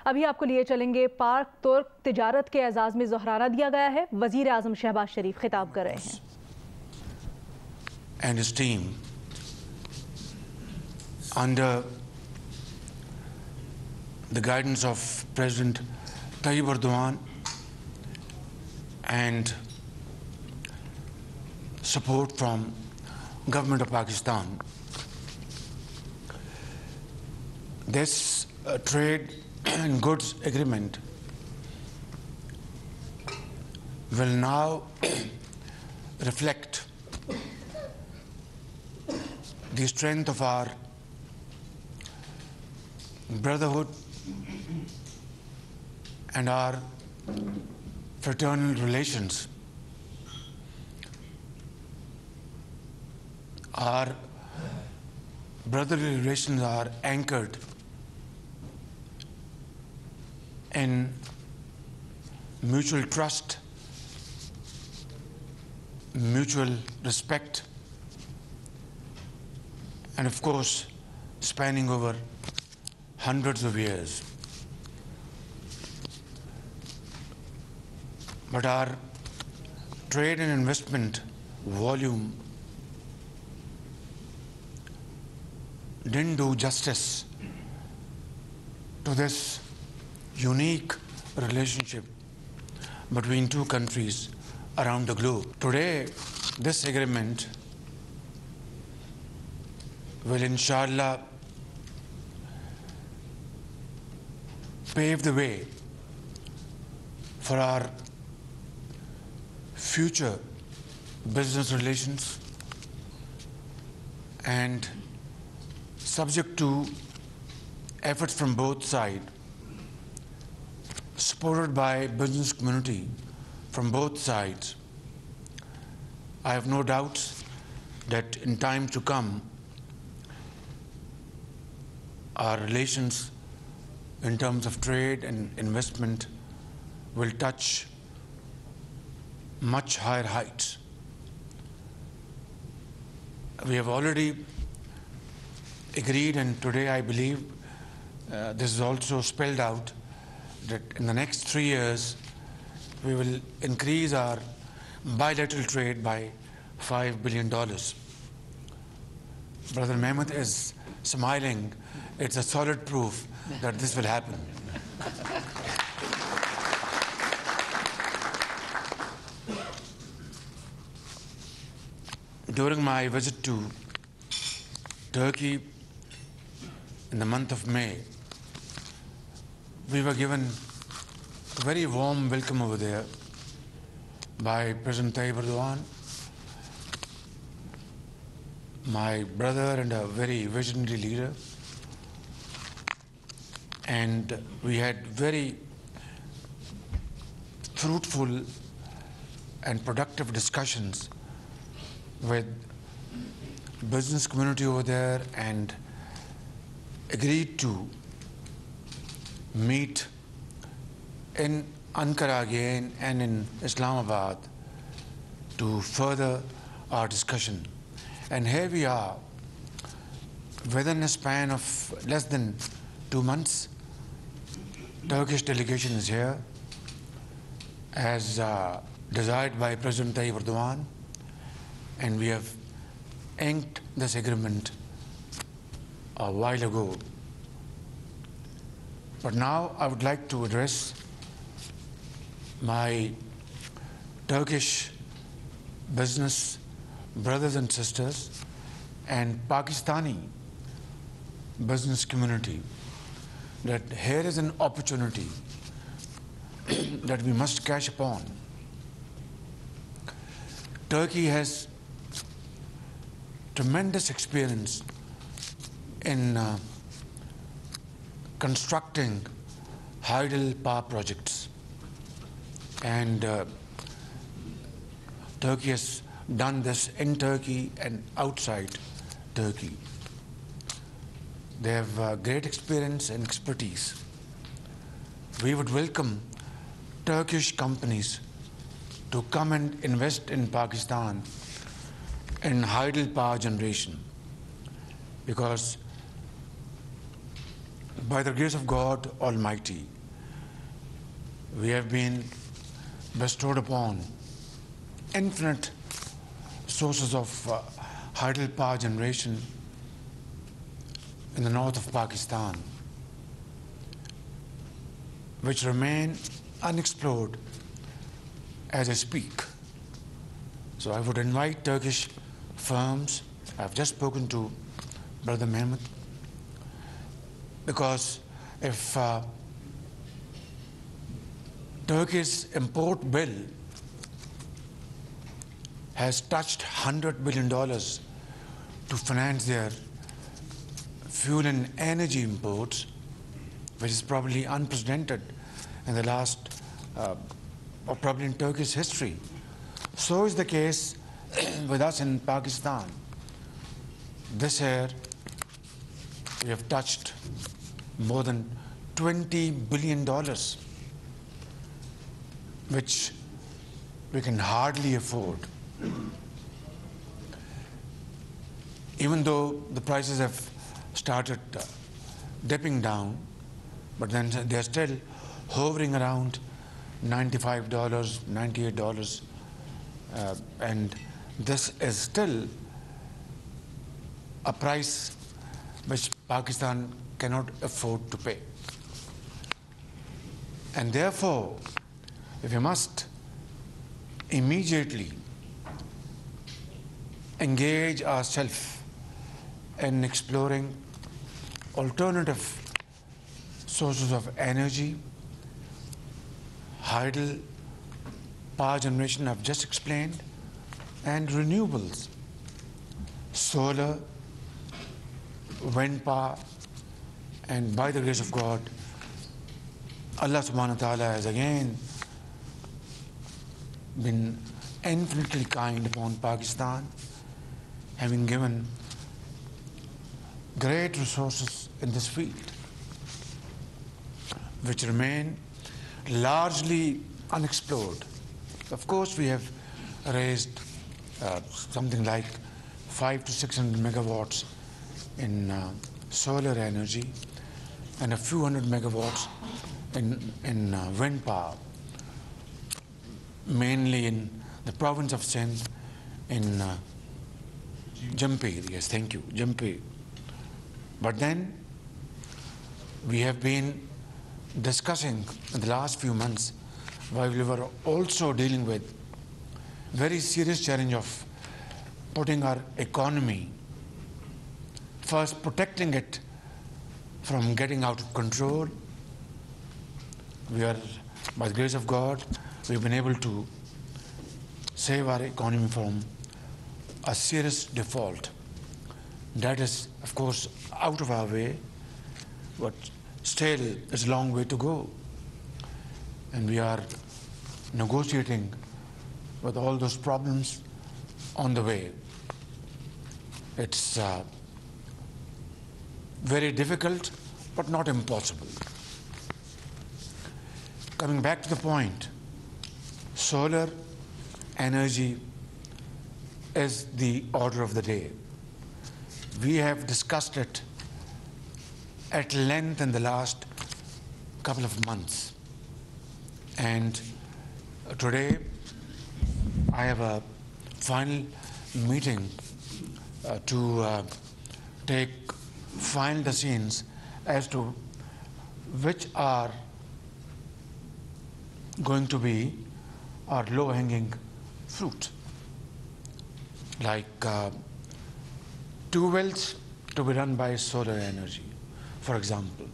अभी आपको लिए चलेंगे पाक तुर्क तिजारत के एजाज़ में ज़ोहराना दिया गया है। वज़ीर आज़म शहबाज शरीफ खिताब कर रहे हैं। And his team under the guidance of President Tayyip Erdogan and support from government of Pakistan, this trade and goods agreement will now reflect the strength of our brotherhood and our fraternal relations. Our brotherly relations are anchored in mutual trust, mutual respect, and of course, spanning over hundreds of years. But our trade and investment volume didn't do justice to this unique relationship between two countries around the globe. Today, this agreement will inshallah pave the way for our future business relations, and subject to efforts from both sides, supported by business community from both sides, I have no doubts that in time to come, our relations in terms of trade and investment will touch much higher heights. We have already agreed, and today I believe this is also spelled out, that in the next 3 years we will increase our bilateral trade by $5 billion. Brother Mehmet is smiling. It's a solid proof that this will happen. During my visit to Turkey in the month of May, we were given a very warm welcome over there by President Tayyip Erdogan, my brother and a very visionary leader. And we had very fruitful and productive discussions with business community over there, and agreed to meet in Ankara again and in Islamabad to further our discussion. And here we are, within a span of less than 2 months, Turkish delegation is here, as desired by President Tayyip Erdogan, and we have inked this agreement a while ago. But now I would like to address my Turkish business brothers and sisters and Pakistani business community that here is an opportunity that we must cash upon. Turkey has tremendous experience in constructing hydel power projects, and Turkey has done this in Turkey and outside Turkey. They have great experience and expertise. We would welcome Turkish companies to come and invest in Pakistan in hydel power generation, because by the grace of God Almighty, we have been bestowed upon infinite sources of hydel power generation in the north of Pakistan, which remain unexplored as I speak. So I would invite Turkish firms. I've just spoken to Brother Mehmet, because if Turkey's import bill has touched $100 billion to finance their fuel and energy imports, which is probably unprecedented in the last, or probably in Turkey's history. So is the case with us in Pakistan. This year, we have touched more than $20 billion, which we can hardly afford. Even though the prices have started dipping down, but then they're still hovering around $95, $98, and this is still a price which Pakistan cannot afford to pay. And therefore, if we must immediately engage ourselves in exploring alternative sources of energy, hydel power generation I've just explained, and renewables, solar, wind power, and by the grace of God, Allah subhanahu wa ta'ala has again been infinitely kind upon Pakistan, having given great resources in this field, which remain largely unexplored. Of course, we have raised something like 500 to 600 megawatts in solar energy and a few hundred megawatts in wind power, mainly in the province of Sindh, in Jampir. Yes, thank you, Jampir. But then we have been discussing in the last few months, while we were also dealing with very serious challenge of putting our economy, first protecting it from getting out of control. We are, by the grace of God, we've been able to save our economy from a serious default. That is, of course, out of our way, but still there's a long way to go. And we are negotiating with all those problems on the way. It's very difficult, but not impossible. Coming back to the point, solar energy is the order of the day. We have discussed it at length in the last couple of months. And today, I have a final meeting to take final decisions as to which are going to be our low-hanging fruit, like 2 wells to be run by solar energy, for example,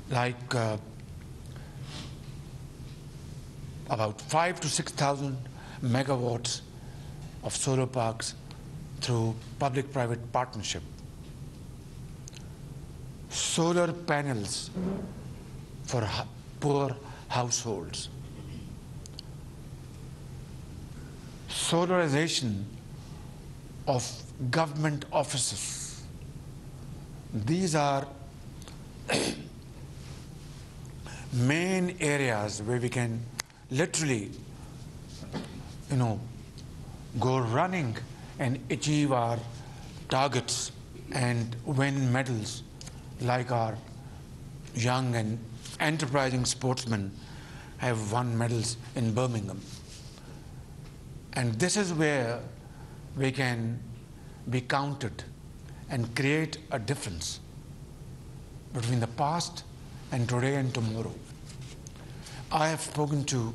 like about 5,000 to 6,000 megawatts of solar parks through public-private partnership, solar panels for poor households, solarization of government offices. These are main areas where we can literally, go running and achieve our targets and win medals like our young and enterprising sportsmen have won medals in Birmingham. And this is where we can be counted and create a difference between the past and today and tomorrow. I have spoken to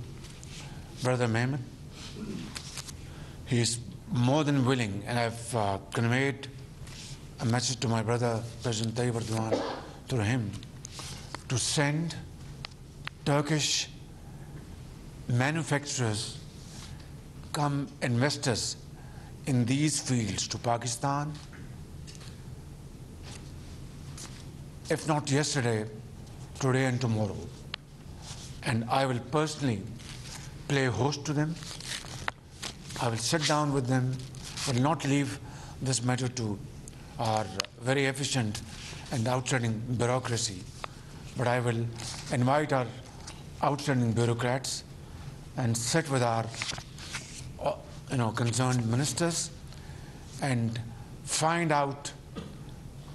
Brother Mehmet. He is more than willing, and I've conveyed a message to my brother, President Tayyip Erdogan, through him, to send Turkish manufacturers, come investors in these fields to Pakistan. If not yesterday, today and tomorrow. And I will personally play host to them. I will sit down with them, will not leave this matter to our very efficient and outstanding bureaucracy, but I will invite our outstanding bureaucrats and sit with our concerned ministers and find out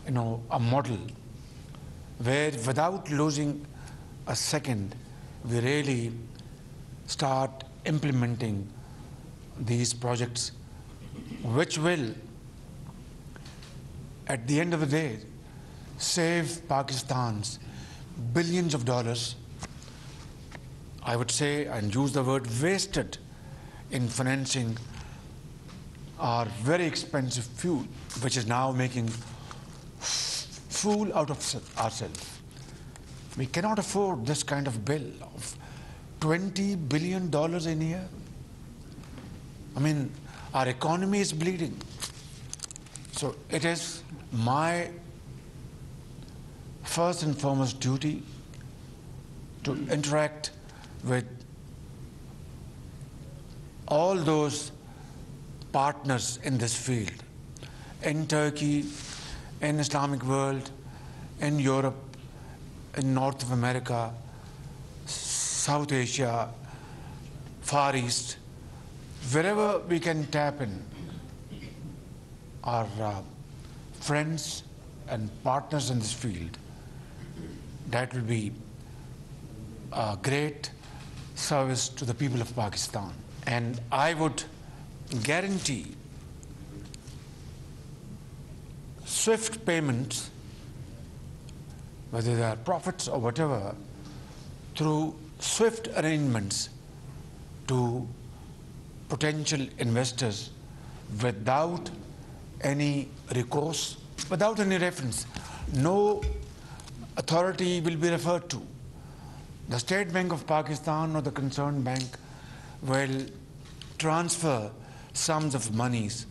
a model where, without losing a second, we really start implementing these projects, which will, at the end of the day, save Pakistan's billions of dollars, I would say, and use the word wasted, in financing our very expensive fuel, which is now making fool out of ourselves. We cannot afford this kind of bill of $20 billion in a year. I mean, our economy is bleeding. So it is my first and foremost duty to interact with all those partners in this field, in Turkey, in Islamic world, in Europe, in North of America, South Asia, Far East, wherever we can tap in our friends and partners in this field. That will be a great service to the people of Pakistan. And I would guarantee swift payments, whether they are profits or whatever, through swift arrangements to potential investors without any recourse, without any reference. No authority will be referred to. The State Bank of Pakistan or the concerned bank will transfer sums of monies,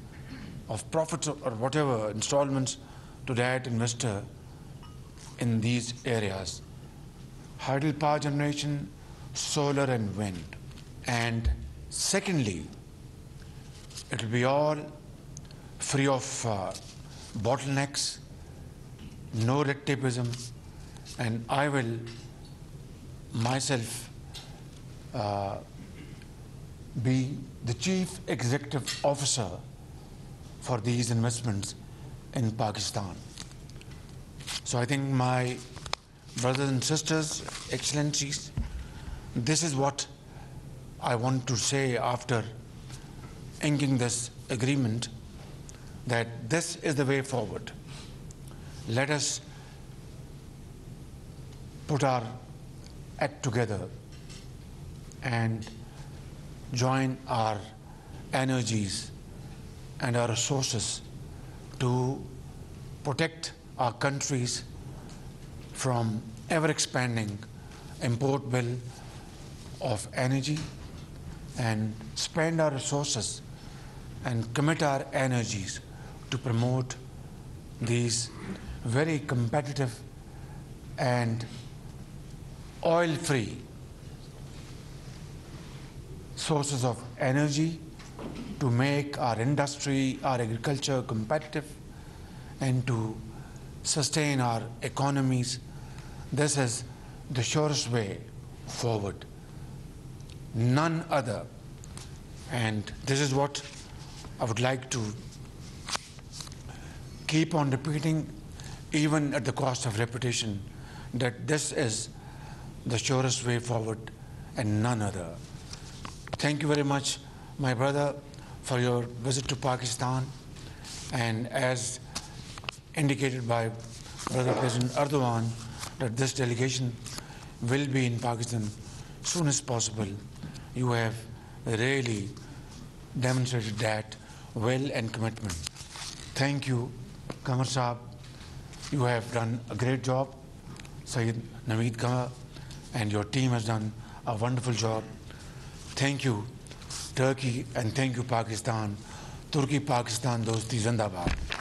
of profits or whatever, installments to that investor in these areas. Hydropower generation, solar and wind. And secondly, it will be all free of bottlenecks, no red tapeism, and I will myself be the chief executive officer for these investments in Pakistan. So I think, my brothers and sisters, excellencies, this is what I want to say after inking this agreement, that this is the way forward. Let us put our act together and join our energies and our resources to protect our countries from ever-expanding import bill of energy, and spend our resources and commit our energies to promote these very competitive and oil-free sources of energy, to make our industry, our agriculture competitive, and to sustain our economies. This is the surest way forward, none other. And this is what I would like to keep on repeating even at the cost of reputation, that this is the surest way forward and none other. Thank you very much, my brother, for your visit to Pakistan. And as indicated by Brother President Erdogan, that this delegation will be in Pakistan soon as possible. You have really demonstrated that will and commitment. Thank you, Qamar Saab. You have done a great job. Sayyid Naveed Qamar and your team has done a wonderful job. Thank you, Turkey, and thank you, Pakistan. Turkey, Pakistan, Dosti Zindabad.